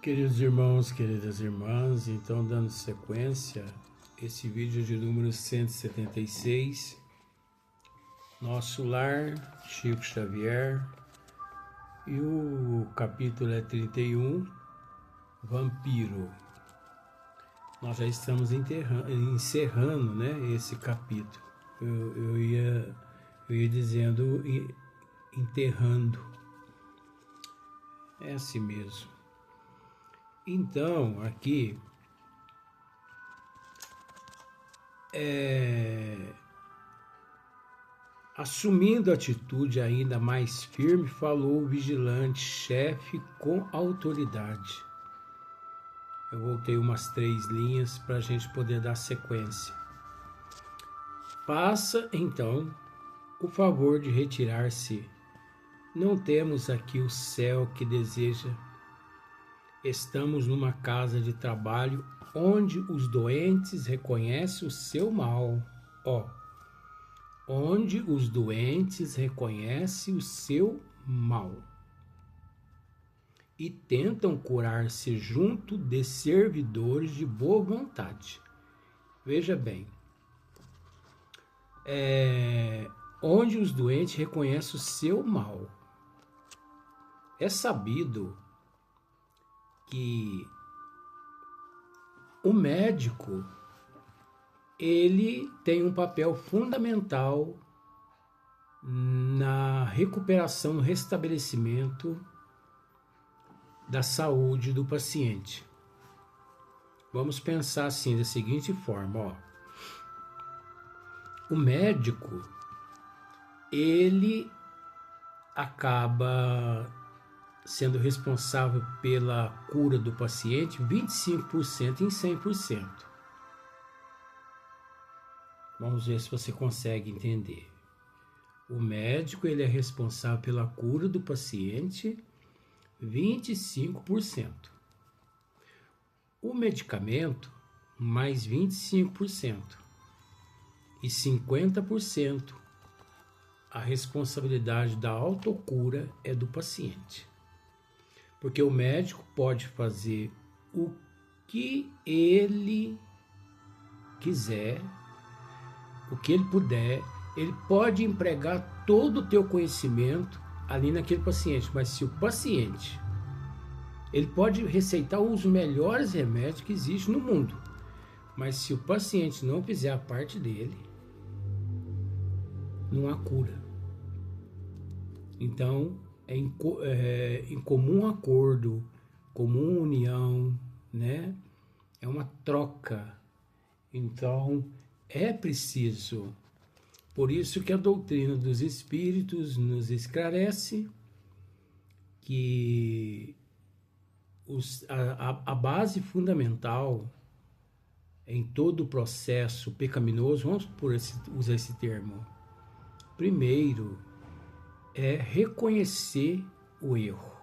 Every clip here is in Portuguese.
Queridos irmãos, queridas irmãs, então dando sequência, esse vídeo de número 176, Nosso Lar, Chico Xavier, e o capítulo é 31, Vampiro. Nós já estamos encerrando, né, esse capítulo. Eu ia dizendo enterrando. É assim mesmo. Então, aqui, assumindo atitude ainda mais firme, falou o vigilante chefe com autoridade. Eu voltei umas 3 linhas para a gente poder dar sequência. Faça, então, o favor de retirar-se. Não temos aqui o céu que deseja. Estamos numa casa de trabalho onde os doentes reconhecem o seu mal. Onde os doentes reconhecem o seu mal e tentam curar-se junto de servidores de boa vontade. Veja bem, onde os doentes reconhecem o seu mal. É sabido que o médico ele tem um papel fundamental na recuperação, no restabelecimento da saúde do paciente. Vamos pensar assim, da seguinte forma, o médico ele acaba sendo responsável pela cura do paciente 25% em 100%. Vamos ver se você consegue entender. O médico ele é responsável pela cura do paciente 25%. O medicamento mais 25%. E 50% a responsabilidade da autocura é do paciente. Porque o médico pode fazer o que ele quiser, o que ele puder, ele pode empregar todo o teu conhecimento ali naquele paciente, mas se o paciente, ele pode receitar os melhores remédios que existem no mundo, mas se o paciente não fizer a parte dele, não há cura. Então, em comum acordo, comum união, né? É uma troca. Então, é preciso. Por isso que a doutrina dos espíritos nos esclarece que a base fundamental em todo o processo pecaminoso, vamos usar esse termo, primeiro é reconhecer o erro.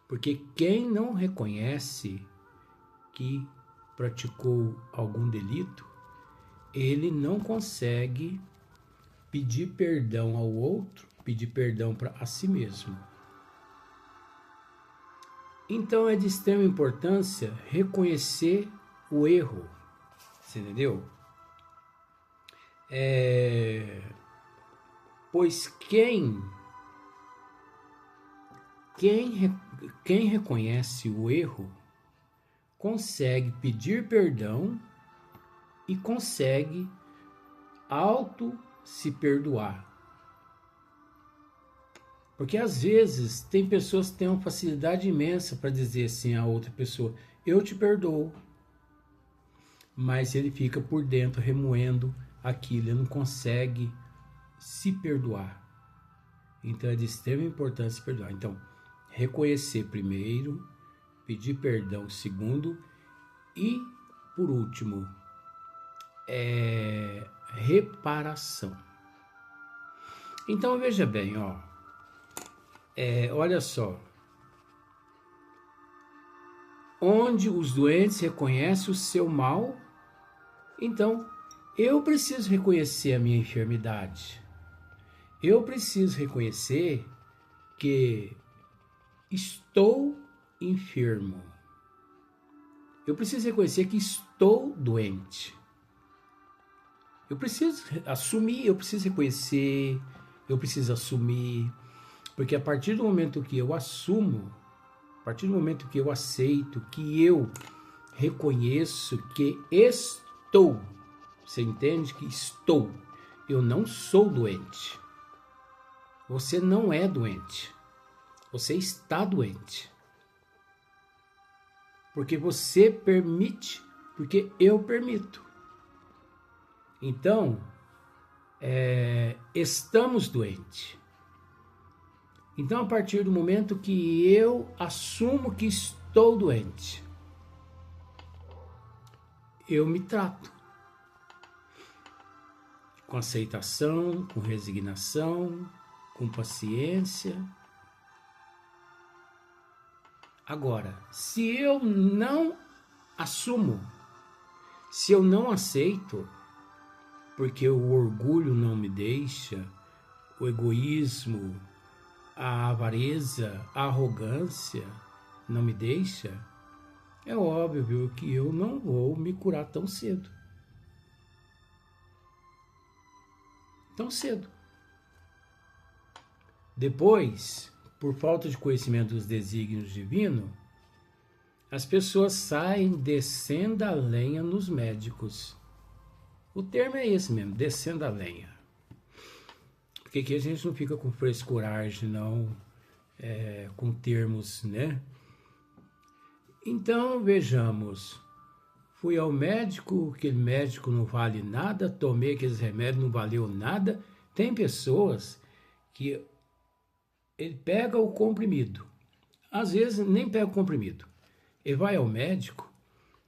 Porque quem não reconhece que praticou algum delito, ele não consegue pedir perdão ao outro, pedir perdão para a si mesmo. Então é de extrema importância reconhecer o erro. Você entendeu? Pois quem reconhece o erro consegue pedir perdão e consegue se perdoar. Porque às vezes tem pessoas que têm uma facilidade imensa para dizer assim a outra pessoa, eu te perdoo. Mas ele fica por dentro remoendo aquilo, ele não consegue se perdoar. Então é de extrema importância perdoar. Então, reconhecer primeiro, pedir perdão segundo e, por último, reparação. Então veja bem, olha só. Onde os doentes reconhecem o seu mal, então eu preciso reconhecer a minha enfermidade. Eu preciso reconhecer que estou enfermo. Eu preciso reconhecer que estou doente. Eu preciso assumir, eu preciso reconhecer, eu preciso assumir, porque a partir do momento que eu assumo, a partir do momento que eu aceito, que eu reconheço que estou, você entende que estou, eu não sou doente. Você não é doente, você está doente. Porque você permite, porque eu permito. Então, estamos doentes. Então, a partir do momento que eu assumo que estou doente, eu me trato com aceitação, com resignação, com paciência. Agora, se eu não assumo, se eu não aceito, porque o orgulho não me deixa, o egoísmo, a avareza, a arrogância não me deixa, é óbvio que eu não vou me curar tão cedo. Tão cedo. Depois, por falta de conhecimento dos desígnios divinos, as pessoas saem descendo a lenha nos médicos. O termo é esse mesmo, descendo a lenha. Porque aqui a gente não fica com frescuragem, não, com termos, né? Então, vejamos. Fui ao médico, aquele médico não vale nada, tomei aqueles remédios, não valeu nada. Tem pessoas que ele pega o comprimido. Às vezes nem pega o comprimido. Ele vai ao médico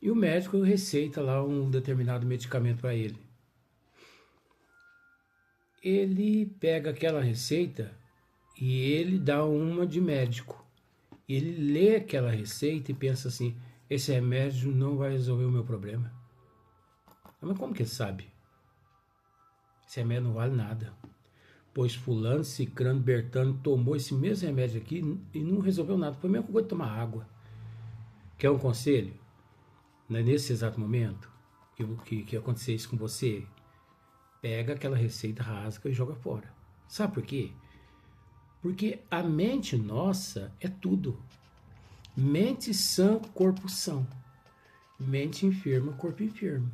e o médico receita lá um determinado medicamento para ele. Ele pega aquela receita e ele dá uma de médico. Ele lê aquela receita e pensa assim, esse remédio não vai resolver o meu problema. Mas como que ele sabe? Esse remédio não vale nada. Pois fulano, cicrano, bertano tomou esse mesmo remédio aqui e não resolveu nada. Foi a mesma coisa de tomar água. Quer um conselho? Não é nesse exato momento que acontecer isso com você? Pega aquela receita, rasga e joga fora. Sabe por quê? Porque a mente nossa é tudo. Mente sã, corpo são. Mente enferma, corpo enfermo.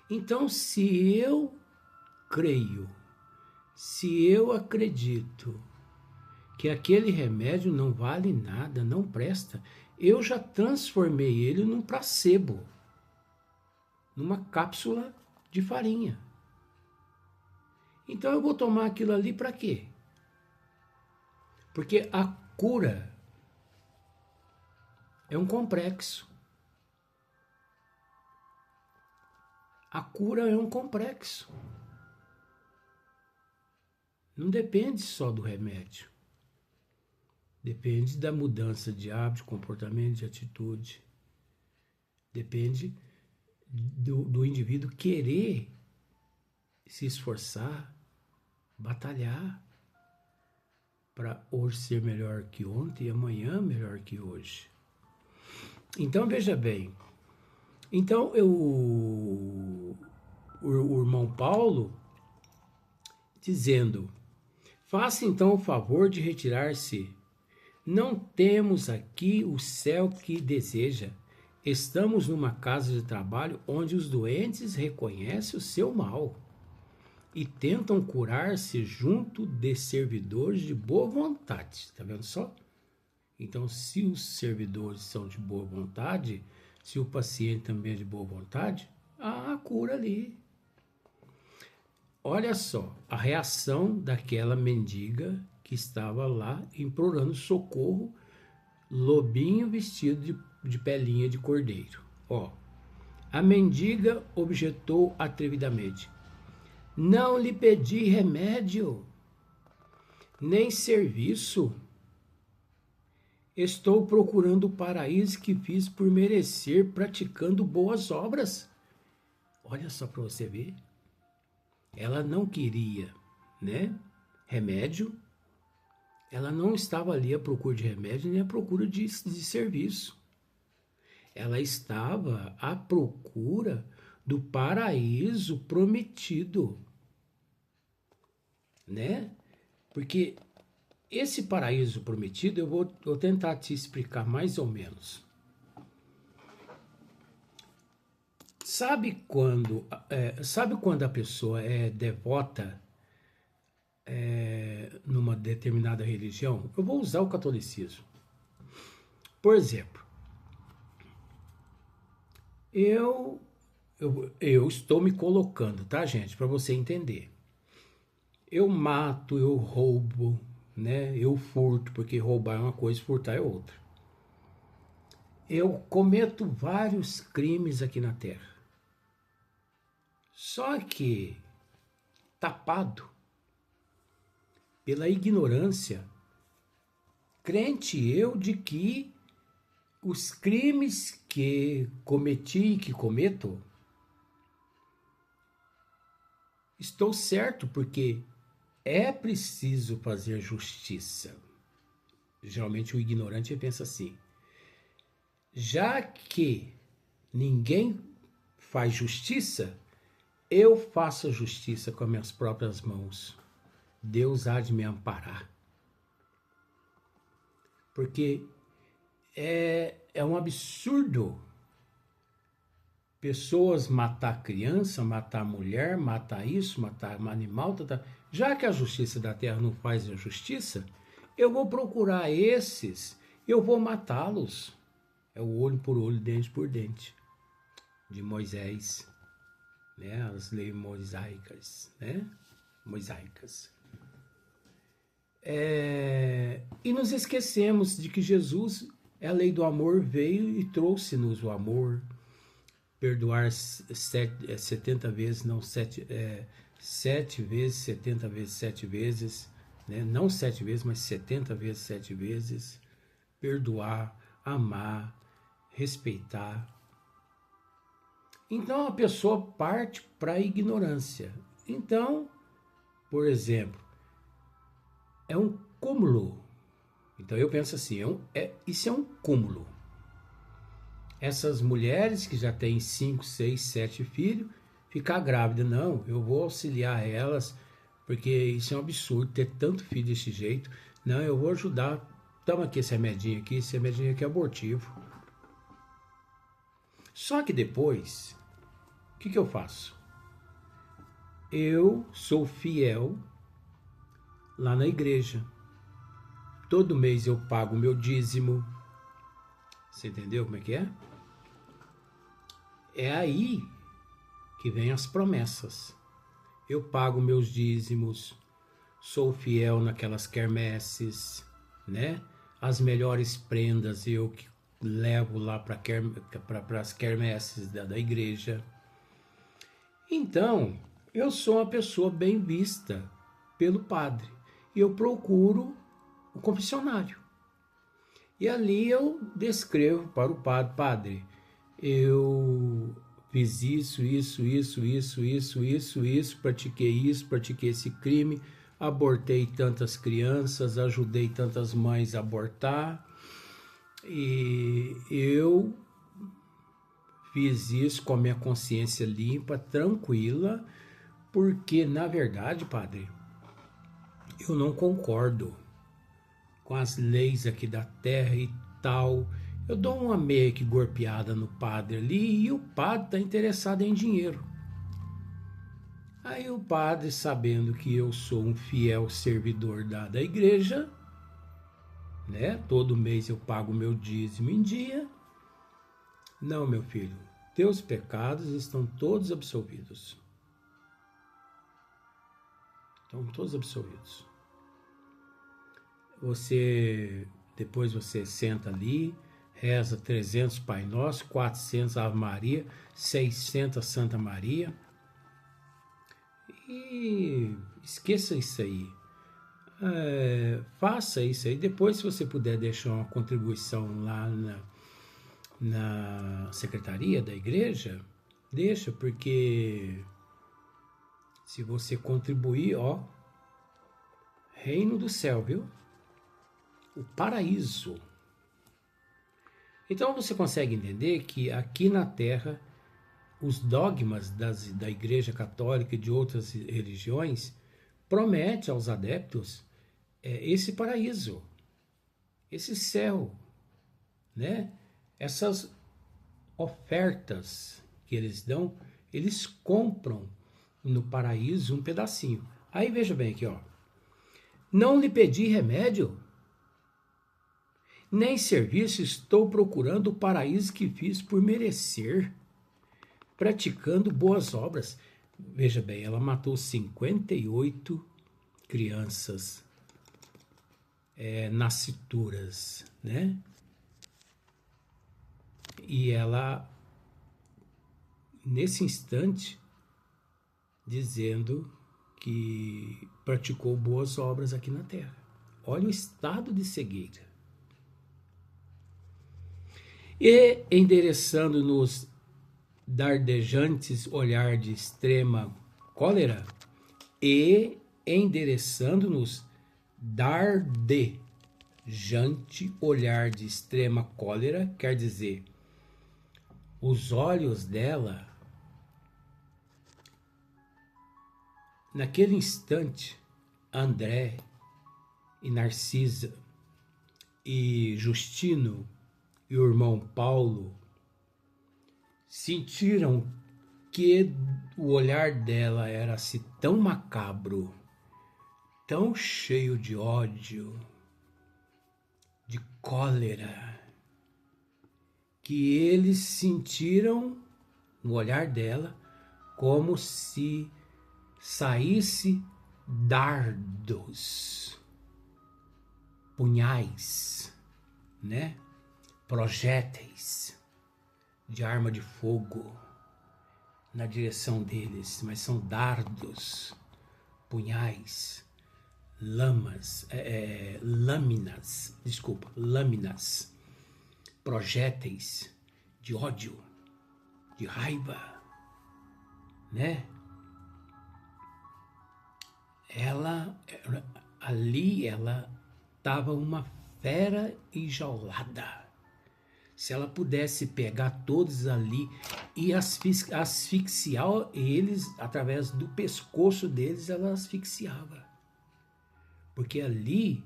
Então, se eu creio, se eu acredito que aquele remédio não vale nada, não presta, eu já transformei ele num placebo, numa cápsula de farinha. Então eu vou tomar aquilo ali para quê? Porque a cura é um complexo. A cura é um complexo. Não depende só do remédio. Depende da mudança de hábito, de comportamento, de atitude. Depende do indivíduo querer se esforçar, batalhar para hoje ser melhor que ontem e amanhã melhor que hoje. Então, veja bem. Então, o irmão Paulo dizendo, faça então o favor de retirar-se. Não temos aqui o céu que deseja. Estamos numa casa de trabalho onde os doentes reconhecem o seu mal e tentam curar-se junto de servidores de boa vontade. Está vendo só? Então, se os servidores são de boa vontade, se o paciente também é de boa vontade, há a cura ali. Olha só, a reação daquela mendiga que estava lá implorando socorro, lobinho vestido de pelinha de cordeiro. Ó, a mendiga objetou atrevidamente, não lhe pedi remédio, nem serviço. Estou procurando o paraíso que fiz por merecer, praticando boas obras. Olha só para você ver. Ela não queria, né, remédio. ela não estava ali à procura de remédio nem à procura de serviço. Ela estava à procura do paraíso prometido, né? Porque esse paraíso prometido, eu vou tentar te explicar mais ou menos. Sabe quando a pessoa é devota numa determinada religião? Eu vou usar o catolicismo. Por exemplo, eu estou me colocando, tá, gente? Para você entender. Eu mato, eu roubo, né? Eu furto, porque roubar é uma coisa, furtar é outra. Eu cometo vários crimes aqui na Terra. Só que, tapado pela ignorância, crente eu de que os crimes que cometi e que cometo, estou certo, porque é preciso fazer justiça. Geralmente o ignorante pensa assim: já que ninguém faz justiça, eu faço a justiça com as minhas próprias mãos. Deus há de me amparar. Porque é um absurdo pessoas matar criança, matar mulher, matar isso, matar animal. Já que a justiça da terra não faz a justiça, eu vou procurar esses, eu vou matá-los. É o olho por olho, dente por dente, de Moisés, né? As leis mosaicas, né? Mosaicas. E nos esquecemos de que Jesus, a lei do amor, veio e trouxe-nos o amor. Perdoar 70 vezes, não 7 vezes, 70 vezes, 7 vezes, né? Não 7 vezes, mas 70 vezes, 7 vezes. Perdoar, amar, respeitar. Então a pessoa parte para a ignorância. Então, por exemplo, é um cúmulo. Então eu penso assim, isso é um cúmulo. Essas mulheres que já têm 5, 6, 7 filhos, ficar grávida, não, eu vou auxiliar elas, porque isso é um absurdo ter tanto filho desse jeito. Não, eu vou ajudar. Toma aqui esse remedinho aqui é abortivo. Só que depois, o que eu faço? Eu sou fiel lá na igreja. Todo mês eu pago o meu dízimo. Você entendeu como é que é? É aí que vem as promessas. Eu pago meus dízimos, sou fiel naquelas quermesses, né? As melhores prendas eu que levo lá para as quermesses da igreja. Então, eu sou uma pessoa bem vista pelo padre. E eu procuro o confessionário. E ali eu descrevo para o padre, eu fiz isso, pratiquei esse crime, abortei tantas crianças, ajudei tantas mães a abortar, e eu fiz isso com a minha consciência limpa, tranquila, porque, na verdade, padre, eu não concordo com as leis aqui da terra e tal. Eu dou uma meia que golpeada no padre ali e o padre está interessado em dinheiro. Aí o padre, sabendo que eu sou um fiel servidor da igreja, né? Todo mês eu pago meu dízimo em dia. Não, meu filho, teus pecados estão todos absolvidos. Estão todos absolvidos. Depois você senta ali, reza 300 Pai Nosso, 400 Ave Maria, 600 Santa Maria. E esqueça isso aí. Faça isso aí. Depois, se você puder deixar uma contribuição lá na secretaria da igreja, deixa, porque se você contribuir, reino do céu, viu? o paraíso. Então você consegue entender que aqui na Terra os dogmas da Igreja Católica e de outras religiões prometem aos adeptos esse paraíso, esse céu, né? Essas ofertas que eles dão, eles compram no paraíso um pedacinho. Aí veja bem aqui, ó. Não lhe pedi remédio, nem serviço, estou procurando o paraíso que fiz por merecer, praticando boas obras. Veja bem, ela matou 58 crianças nascituras, né? E ela, nesse instante, dizendo que praticou boas obras aqui na Terra. Olha o estado de cegueira. E endereçando-nos dardejantes olhar de extrema cólera, e endereçando-nos dardejante olhar de extrema cólera, quer dizer, os olhos dela, naquele instante, André e Narcisa e Justino e o irmão Paulo sentiram que o olhar dela era assim tão macabro, tão cheio de ódio, de cólera, que eles sentiram no olhar dela como se saísse dardos, punhais, né? Projéteis de arma de fogo na direção deles, mas são dardos, punhais, lâminas, projéteis de ódio, de raiva, né? Ela estava uma fera enjaulada. Se ela pudesse pegar todos ali e asfixiar eles através do pescoço deles, ela asfixiava. Porque ali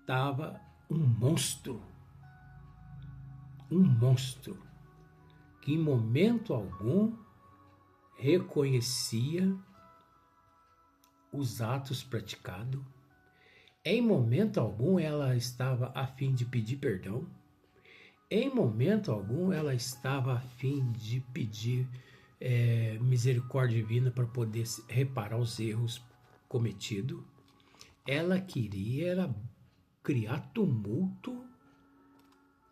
estava um monstro que em momento algum reconhecia os atos praticados. Em momento algum ela estava a fim de pedir perdão. Em momento algum ela estava a fim de pedir misericórdia divina para poder reparar os erros cometidos. Ela queria criar tumulto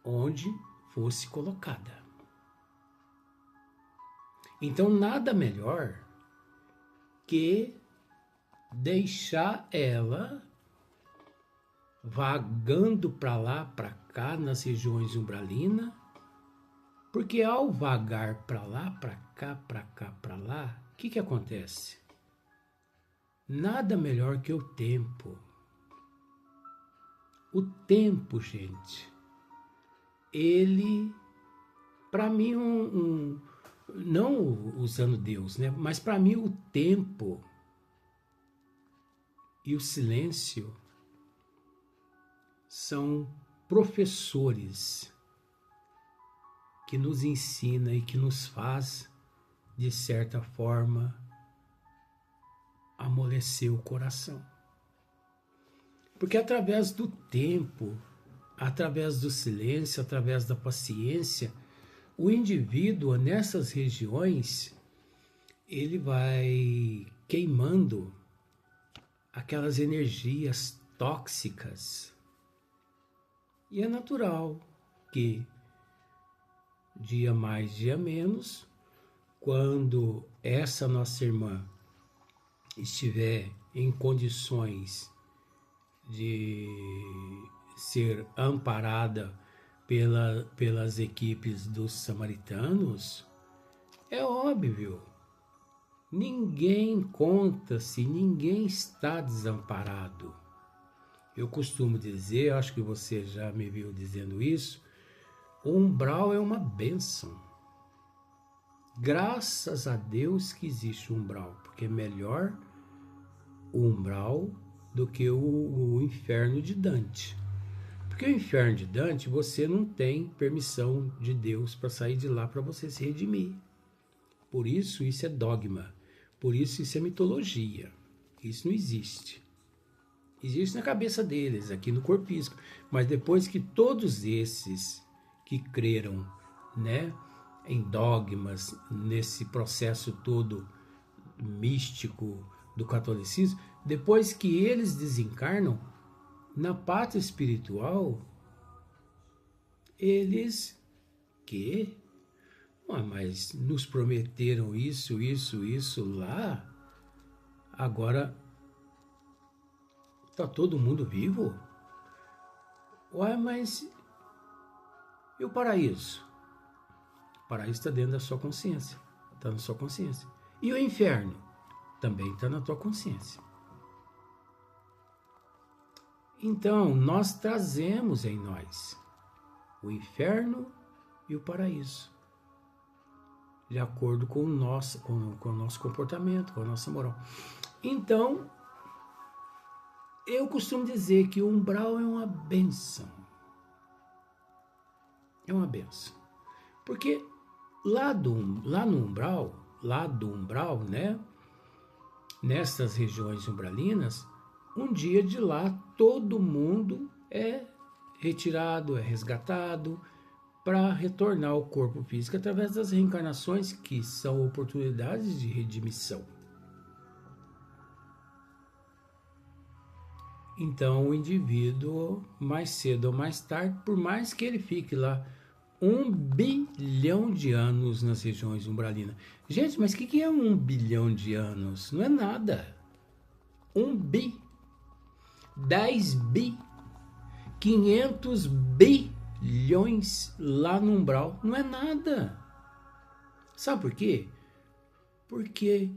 onde fosse colocada. Então nada melhor que deixar ela vagando para lá, para cá, nas regiões umbralinas, porque ao vagar para lá, para cá, para lá, o que acontece? Nada melhor que o tempo. O tempo, gente, ele, para mim, não usando Deus, né? Mas para mim o tempo e o silêncio são professores que nos ensina e que nos faz, de certa forma, amolecer o coração. Porque através do tempo, através do silêncio, através da paciência, o indivíduo nessas regiões, ele vai queimando aquelas energias tóxicas. E é natural que, dia mais, dia menos, quando essa nossa irmã estiver em condições de ser amparada pelas equipes dos samaritanos, é óbvio, ninguém conta-se, ninguém está desamparado. Eu costumo dizer, acho que você já me viu dizendo isso, o umbral é uma bênção. Graças a Deus que existe o umbral, porque é melhor o umbral do que o inferno de Dante. Porque o inferno de Dante, você não tem permissão de Deus para sair de lá para você se redimir. Por isso é dogma. Por isso é mitologia. Isso não existe. Existe na cabeça deles, aqui no corpísco. Mas depois que todos esses que creram, né, em dogmas, nesse processo todo místico do catolicismo, depois que eles desencarnam, na pátria espiritual, eles que? Mas nos prometeram isso lá, agora tá todo mundo vivo? Mas e o paraíso? O paraíso está dentro da sua consciência, está na sua consciência. E o inferno? Também está na tua consciência. Então, nós trazemos em nós o inferno e o paraíso, de acordo com o nosso comportamento, com a nossa moral. Então, eu costumo dizer que o umbral é uma bênção. É uma bênção. Porque lá do umbral, né? Nessas regiões umbralinas, um dia de lá todo mundo é retirado, é resgatado para retornar ao corpo físico através das reencarnações, que são oportunidades de redimissão. Então o indivíduo, mais cedo ou mais tarde, por mais que ele fique lá 1 bilhão de anos nas regiões umbralinas. Gente, mas o que é 1 bilhão de anos? Não é nada. 1 bi, 10 bi, 500 bilhões lá no umbral. Não é nada. Sabe por quê? Porque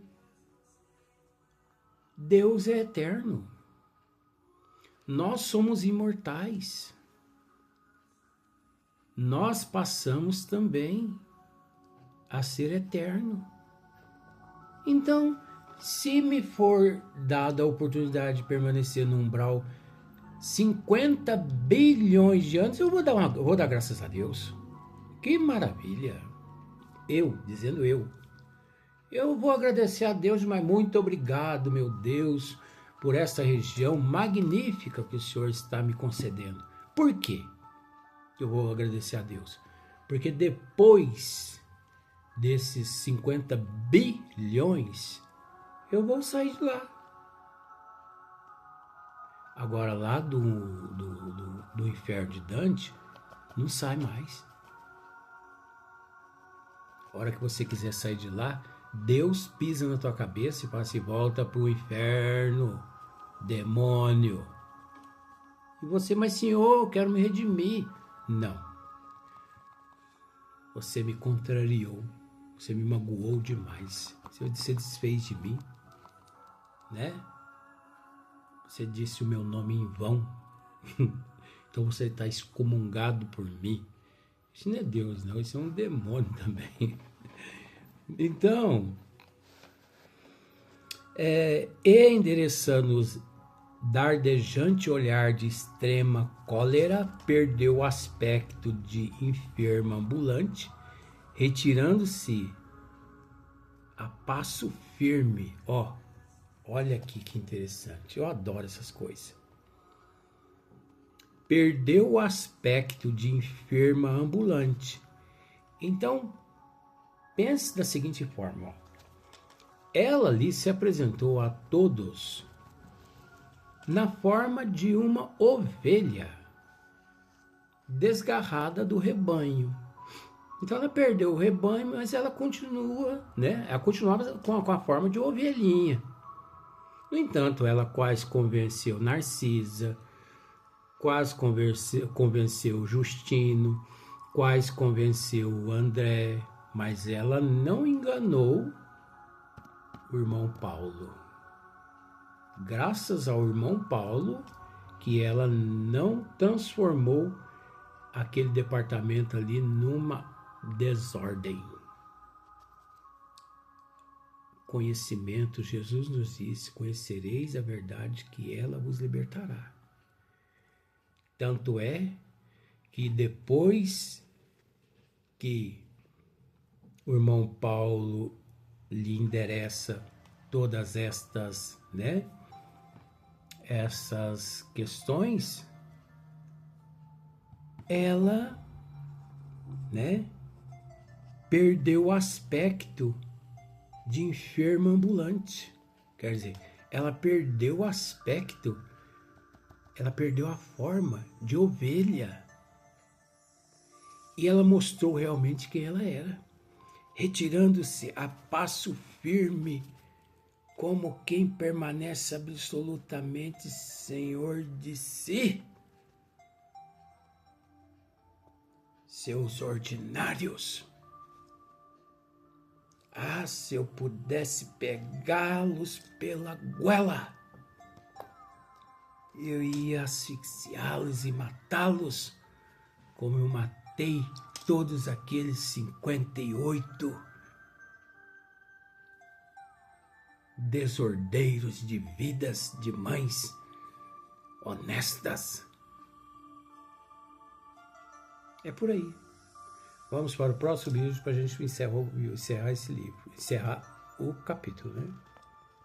Deus é eterno. Nós somos imortais. Nós passamos também a ser eterno. Então, se me for dada a oportunidade de permanecer no umbral 50 bilhões de anos, eu vou dar graças a Deus. Que maravilha! Dizendo eu vou agradecer a Deus, mas muito obrigado, meu Deus, por essa região magnífica que o Senhor está me concedendo. Por quê? Eu vou agradecer a Deus? Porque depois desses 50 bilhões, eu vou sair de lá. Agora, lá do inferno de Dante, não sai mais. A hora que você quiser sair de lá, Deus pisa na tua cabeça e fala assim: volta pro inferno, demônio. E você, mas Senhor, eu quero me redimir. Não. Você me contrariou. Você me magoou demais. Você desfez de mim, né? Você disse o meu nome em vão. Então você está excomungado por mim. Isso não é Deus, não. Isso é um demônio também. Então, e endereçando-os dardejante olhar de extrema cólera, perdeu o aspecto de enfermo ambulante, retirando-se a passo firme. Olha aqui que interessante, eu adoro essas coisas. Perdeu o aspecto de enferma ambulante. Então, pense da seguinte forma. Ela ali se apresentou a todos na forma de uma ovelha desgarrada do rebanho. Então ela perdeu o rebanho, mas ela continua, né? Ela continuava com a forma de ovelhinha. No entanto, ela quase convenceu Narcisa, quase convenceu Justino, quase convenceu André, mas ela não enganou o irmão Paulo. Graças ao irmão Paulo, que ela não transformou aquele departamento ali numa desordem. Conhecimento, Jesus nos disse, conhecereis a verdade que ela vos libertará. Tanto é que depois que o irmão Paulo lhe endereça todas estas, essas questões, ela, perdeu o aspecto de enferma ambulante. Quer dizer, ela perdeu o aspecto, ela perdeu a forma de ovelha. E ela mostrou realmente quem ela era, retirando-se a passo firme, como quem permanece absolutamente senhor de si. Seus ordinários. Ah, se eu pudesse pegá-los pela goela, eu ia asfixiá-los e matá-los, como eu matei todos aqueles 58 desordeiros de vidas de mães honestas. É por aí. Vamos para o próximo vídeo para a gente encerrar esse livro, encerrar o capítulo,